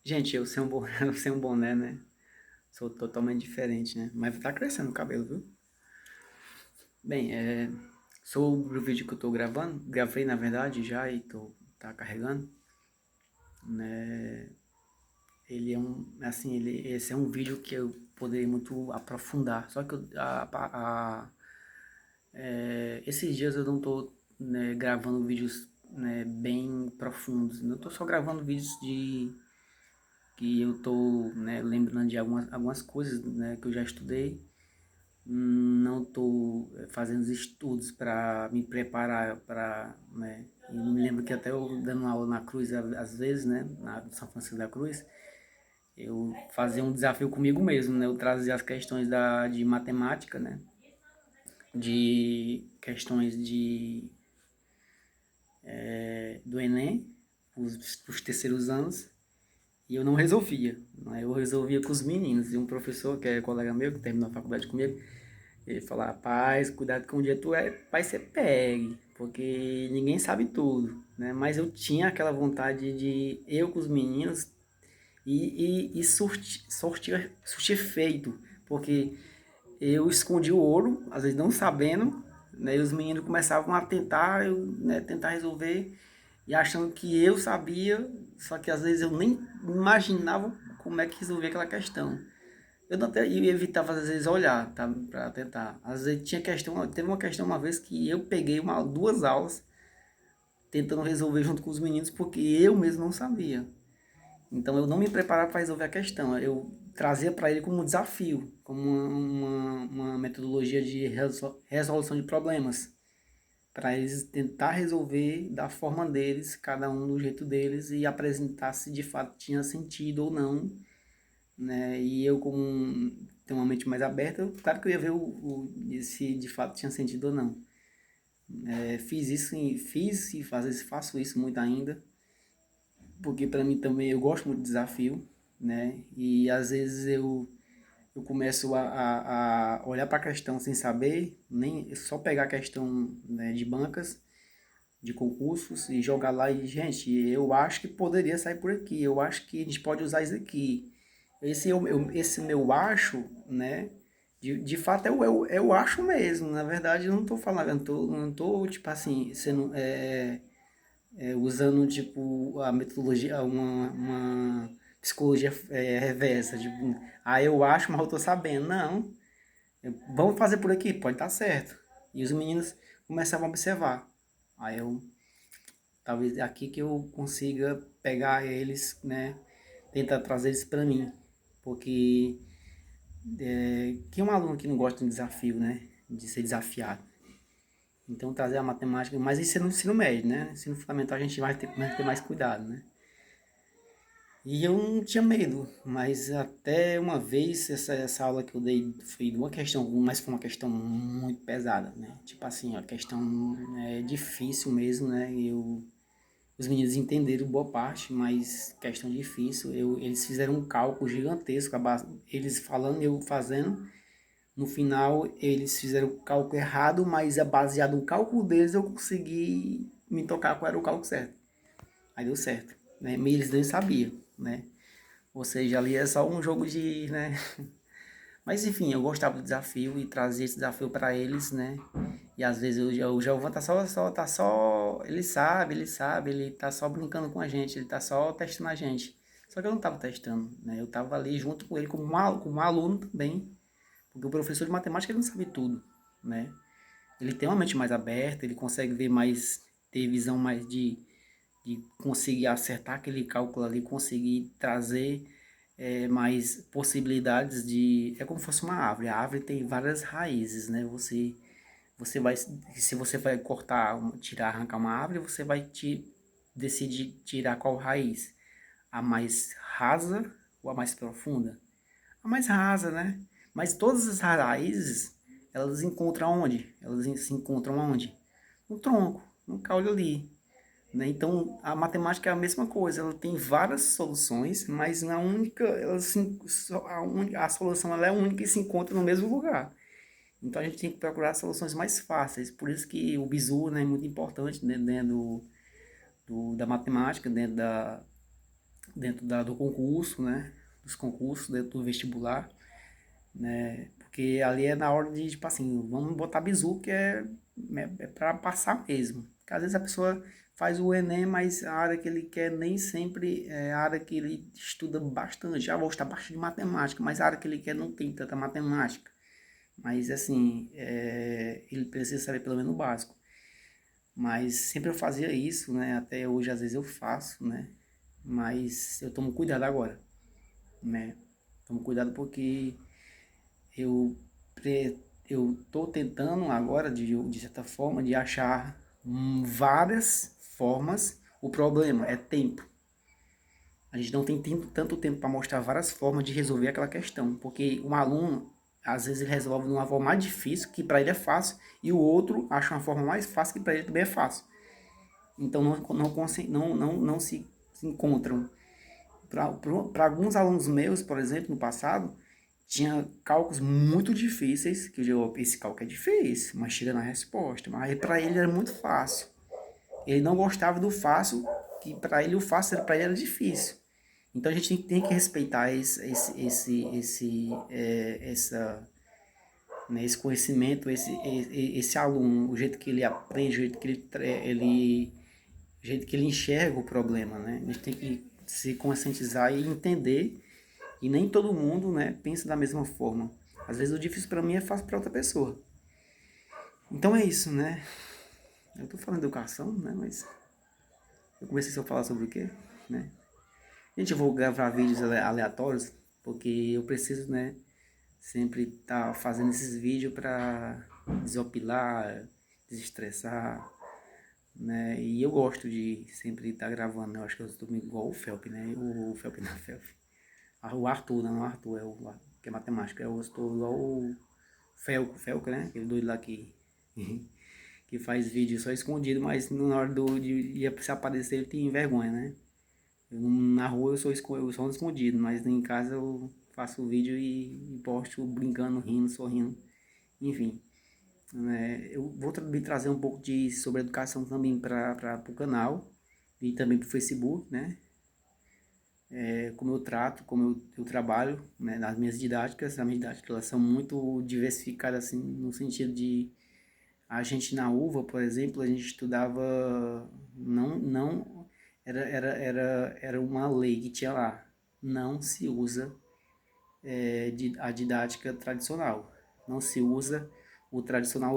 Gente, eu sem um boné, eu sem um boné, né? Sou totalmente diferente, né? Mas tá crescendo o cabelo, viu? Bem, sobre o vídeo que eu tô gravando, gravei na verdade já e tá carregando, né? Ele é assim, esse é um vídeo que eu poderia muito aprofundar. Só que esses dias eu não tô, né, gravando vídeos, né, bem profundos. Não tô só gravando vídeos de que eu tô, né, lembrando de algumas coisas, né, que eu já estudei. Não estou fazendo os estudos para me preparar para, né? E me lembro que até eu dando aula na Cruz, às vezes, né? Na São Francisco da Cruz, eu fazia um desafio comigo mesmo, né? Eu trazia as questões de matemática, né? De questões do Enem, os terceiros anos, e eu não resolvia, né? Eu resolvia com os meninos. E um professor, que é colega meu, que terminou a faculdade comigo, ele falou, rapaz, cuidado com o dia tu vai ser pegue, porque ninguém sabe tudo, né? Mas eu tinha aquela vontade de eu com os meninos e surtir feito, porque eu escondi o ouro, às vezes não sabendo, né? E os meninos começavam a tentar, né, tentar resolver e achando que eu sabia, só que às vezes eu nem imaginava como é que resolvia aquela questão. Eu não até eu evitava às vezes olhar, tá, para tentar. Às vezes tinha questão, teve uma questão uma vez que eu peguei duas aulas tentando resolver junto com os meninos porque eu mesmo não sabia. Então eu não me preparava para resolver a questão, eu trazia para ele como um desafio, como uma metodologia de resolução de problemas, para eles tentar resolver da forma deles, cada um do jeito deles e apresentar se de fato tinha sentido ou não, né? E eu, como tenho uma mente mais aberta, claro que eu ia ver se de fato tinha sentido ou não. Fiz isso, fiz e faço isso muito ainda, porque para mim também eu gosto muito de desafio, né? E às vezes eu começo a olhar para a questão sem saber, nem só pegar a questão, né, de bancas, de concursos e jogar lá e, gente, eu acho que poderia sair por aqui, eu acho que a gente pode usar isso aqui. Esse meu acho, né? De fato eu acho mesmo. Na verdade, eu não estou falando, eu não tô tipo assim, sendo, usando tipo a metodologia, uma psicologia reversa. Tipo, eu acho, mas eu estou sabendo. Não, vamos fazer por aqui, pode estar certo. E os meninos começavam a observar. Aí eu, talvez é aqui que eu consiga pegar eles, né? Tentar trazer eles para mim. Porque quem é um aluno que não gosta de um desafio, né? De ser desafiado. Então trazer a matemática, mas isso é no ensino médio, né? Ensino fundamental a gente vai ter mais cuidado, né? E eu não tinha medo, mas até uma vez essa aula que eu dei foi de uma questão, mas foi uma questão muito pesada, né? Tipo assim, a questão é difícil mesmo, né? Os meninos entenderam boa parte, mas questão difícil. Eles fizeram um cálculo gigantesco, eles falando e eu fazendo. No final, eles fizeram o cálculo errado, mas baseado no cálculo deles, eu consegui me tocar qual era o cálculo certo. Aí deu certo, né? Mas eles nem sabiam, né? Ou seja, ali é só um jogo de, né? Mas enfim, eu gostava do desafio e trazia esse desafio para eles, né? E às vezes o Giovanni ele sabe, ele tá só brincando com a gente, ele tá só testando a gente. Só que eu não tava testando, né? Eu tava ali junto com ele como um aluno também, porque o professor de matemática ele não sabe tudo, né? Ele tem uma mente mais aberta, ele consegue ver mais, ter visão mais de conseguir acertar aquele cálculo ali, conseguir trazer mais possibilidades de... É como se fosse uma árvore. A árvore tem várias raízes, né? Você vai... Se você vai cortar, tirar, arrancar uma árvore, você vai decidir tirar qual raiz. A mais rasa ou a mais profunda? A mais rasa, né? Mas todas as raízes, elas encontram onde? Elas se encontram onde? No tronco, no caule ali, né? Então, a matemática é a mesma coisa, ela tem várias soluções, mas na única, a solução ela é única e se encontra no mesmo lugar. Então, a gente tem que procurar soluções mais fáceis. Por isso que o bizu, né, é muito importante, né, dentro da matemática, dentro dentro do concurso, né? Dos concursos, dentro do vestibular, né? Porque ali é na hora de, tipo assim, vamos botar bizu, que é para passar mesmo. Porque às vezes a pessoa faz o Enem, mas a área que ele quer nem sempre é a área que ele estuda bastante. Já vou estar bastante de matemática, mas a área que ele quer não tem tanta matemática. Mas assim, ele precisa saber pelo menos o básico. Mas sempre eu fazia isso, né? Até hoje às vezes eu faço, né? Mas eu tomo cuidado agora, né? Tomo cuidado porque eu eu tô tentando agora, de certa forma, de achar várias formas. O problema é tempo. A gente não tem tanto tempo para mostrar várias formas de resolver aquela questão, porque um aluno, às vezes, ele resolve de uma forma mais difícil, que para ele é fácil, e o outro acha uma forma mais fácil, que para ele também é fácil. Então, não se encontram. Para alguns alunos meus, por exemplo, no passado, tinha cálculos muito difíceis, que eu digo, esse cálculo é difícil, mas chega na resposta. Mas para ele era muito fácil. Ele não gostava do fácil, que para ele o fácil para ele era difícil. Então a gente tem que respeitar esse conhecimento, esse aluno, o jeito que ele aprende, o jeito que o jeito que ele enxerga o problema, né? A gente tem que se conscientizar e entender, e nem todo mundo, né, pensa da mesma forma. Às vezes o difícil para mim é fácil para outra pessoa. Então é isso, né? Eu tô falando de educação, né, mas eu comecei a falar sobre o quê, né? Gente, eu vou gravar vídeos aleatórios, porque eu preciso, né, sempre estar fazendo esses vídeos para desopilar, desestressar, né? E eu gosto de sempre estar gravando, né? Eu acho que eu estou igual o Felp, né? O Felp não, Felp. O Arthur, não, o Arthur é o que é matemática. Eu estou igual o Felco, né? Aquele doido lá que, que faz vídeo só escondido, mas na hora de se aparecer ele tem vergonha, né? Na rua eu sou escondido, mas em casa eu faço vídeo e posto brincando, rindo, sorrindo, enfim. Eu vou também trazer um pouco sobre educação também para o canal e também para o Facebook, né? Como eu trato, como eu trabalho, né? Nas minhas didáticas, as minhas didáticas elas são muito diversificadas assim, no sentido de a gente na UVA, por exemplo, a gente estudava, não era uma lei que tinha lá, não se usa a didática tradicional, não se usa o tradicional,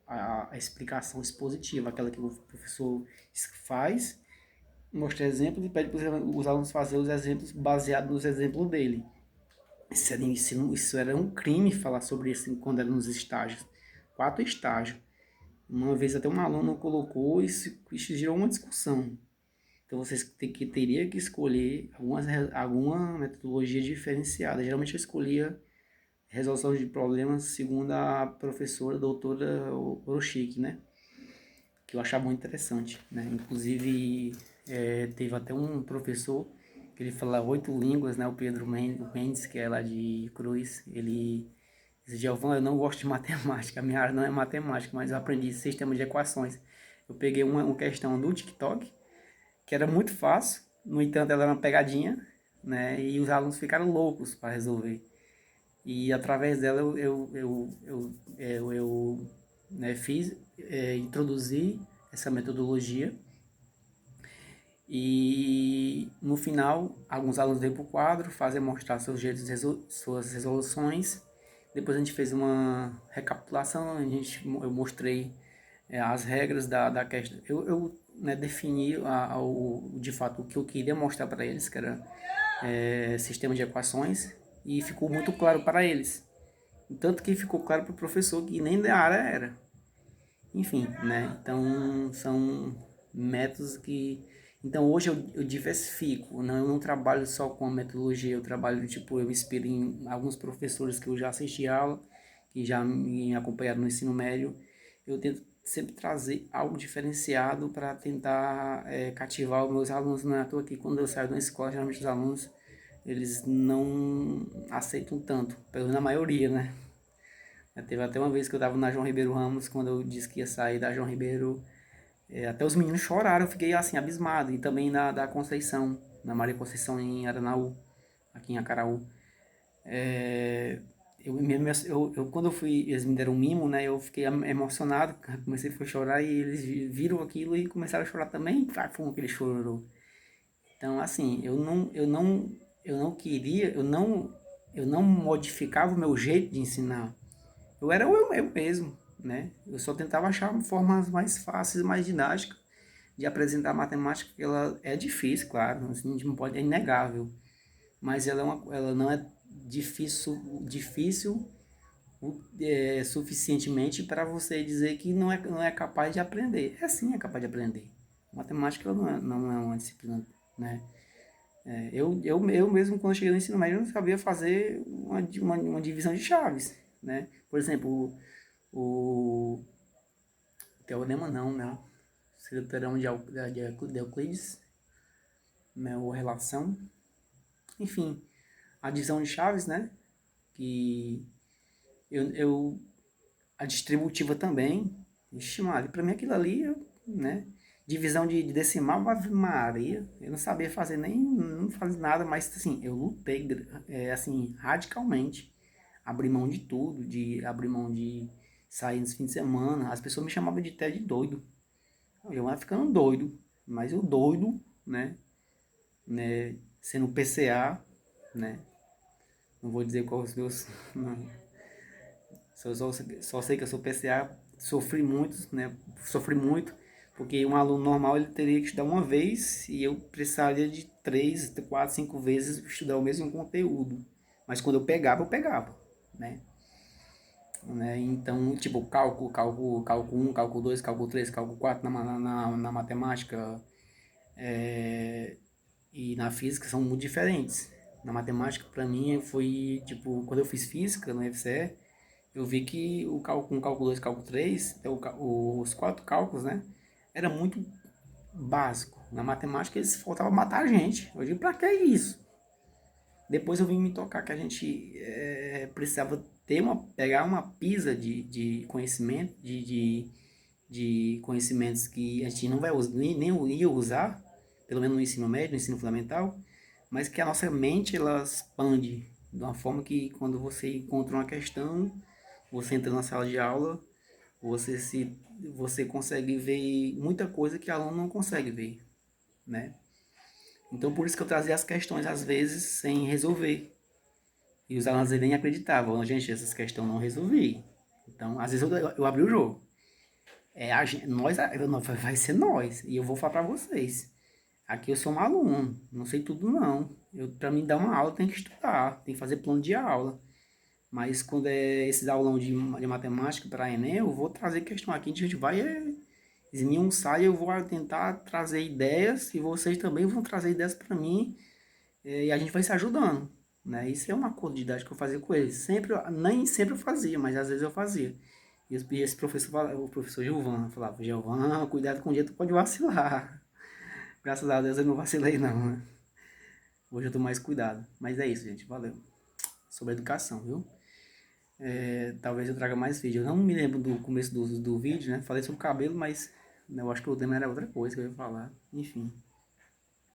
a explicação expositiva, aquela que o professor faz, mostra exemplos e pede para os alunos fazer os exemplos baseados nos exemplos dele. Isso era um crime falar sobre isso quando era nos estágios. 4 estágios. Uma vez até um aluno colocou e isso gerou uma discussão. Então vocês teria que escolher alguma metodologia diferenciada. Geralmente eu escolhia resolução de problemas segundo a professora, a doutora Orochik, né? Que eu achava muito interessante, né? Inclusive, teve até um professor que ele fala 8 línguas, né? O Pedro Mendes, que é lá de Cruz, ele disse, Giovanni, eu não gosto de matemática, a minha área não é matemática, mas eu aprendi sistema de equações. Eu peguei uma questão do TikTok, que era muito fácil, no entanto ela era uma pegadinha, né? E os alunos ficaram loucos para resolver. E através dela né, introduzi essa metodologia e no final alguns alunos veio para o quadro fazer mostrar seus jeitos, suas resoluções. Depois a gente fez uma recapitulação, eu mostrei as regras da questão. Né, defini de fato o que eu queria mostrar para eles, que era sistema de equações, e ficou muito claro para eles. Tanto que ficou claro para o professor que nem da área era. Enfim, né? Então, são métodos que... Então, hoje eu diversifico, não, eu não trabalho só com a metodologia, eu trabalho, tipo, eu me inspiro em alguns professores que eu já assisti aula, que já me acompanharam no ensino médio. Eu tento sempre trazer algo diferenciado para tentar cativar os meus alunos. Não é à toa que quando eu saio da escola, geralmente os alunos, eles não aceitam tanto, pelo menos na maioria, né? Teve até uma vez que eu estava na João Ribeiro Ramos, quando eu disse que ia sair da João Ribeiro, Até os meninos choraram, eu fiquei assim, abismado. E também da Conceição, na Maria Conceição em Aranaú, aqui em Acaraú. É, quando eu fui, eles me deram um mimo, né? Eu fiquei emocionado, comecei a chorar e eles viram aquilo e começaram a chorar também. Foi aquele choro. Então, assim, eu não queria, eu não modificava o meu jeito de ensinar. Eu era eu mesmo, né? Eu só tentava achar formas mais fáceis, mais didáticas de apresentar a matemática, que ela é difícil, claro, assim, a gente não pode, é inegável, mas ela não é difícil suficientemente para você dizer que não é capaz de aprender. É sim, é capaz de aprender. Matemática ela não é uma disciplina, né? Eu mesmo, quando eu cheguei no ensino médio, eu não sabia fazer uma divisão de chaves, né? Por exemplo, o teorema não, né? Seria o teorema de Euclides, né? Ou relação. Enfim, a divisão de chaves, né? Que eu a distributiva também. Ixi, Maria, pra mim aquilo ali, né? Divisão de decimal, Ave Maria. Eu não sabia fazer nem, não fazia nada, mas assim, eu lutei, assim, radicalmente. Abri mão de tudo, de abrir mão de sair nos fins de semana. As pessoas me chamavam de até de doido. Eu ia ficando doido, mas eu doido, né? Sendo PCA, né? Não vou dizer quais os meus. Só sei que eu sou PCA, sofri muito, né? Sofri muito, porque um aluno normal ele teria que estudar uma vez e eu precisaria de 3, 4, 5 vezes estudar o mesmo conteúdo. Mas quando eu pegava, né? Então, tipo, cálculo 1, cálculo 2, cálculo 3, cálculo 4 na matemática e na física são muito diferentes. Na matemática, para mim, foi, tipo, quando eu fiz física no FCE, eu vi que com cálculo 2 cálculo 3 os quatro cálculos, né? Era muito básico. Na matemática eles faltava matar a gente. Eu digo, pra que isso? Depois eu vim me tocar que a gente precisava pegar uma pisa de conhecimento, de conhecimentos que a gente não vai nem ia usar, pelo menos no ensino médio, no ensino fundamental, mas que a nossa mente ela expande de uma forma que quando você encontra uma questão, você entra na sala de aula, você consegue ver muita coisa que o aluno não consegue ver, né? Então por isso que eu trazia as questões às vezes sem resolver. E os alunos nem acreditavam, gente, essas questões eu não resolvi. Então, às vezes eu abri o jogo. Vai ser nós, e eu vou falar para vocês. Aqui eu sou um aluno, não sei tudo não. Para mim dar uma aula tem que estudar, tem que fazer plano de aula. Mas quando é esses aulão de matemática para Enem, eu vou trazer questão aqui, a gente vai esmiuçar e eu vou tentar trazer ideias e vocês também vão trazer ideias para mim e a gente vai se ajudando, né? Isso é uma acordo didático que eu fazia com eles. Nem sempre eu fazia, mas às vezes eu fazia. E esse professor, o professor Gilvan, falava, Gilvan, cuidado com o dia, tu pode vacilar. Graças a Deus eu não vacilei não, né? Hoje eu tô mais cuidado. Mas é isso, gente. Valeu. Sobre educação, viu? Talvez eu traga mais vídeo. Eu não me lembro do começo do vídeo, né? Falei sobre o cabelo, mas eu acho que o tema era outra coisa que eu ia falar. Enfim.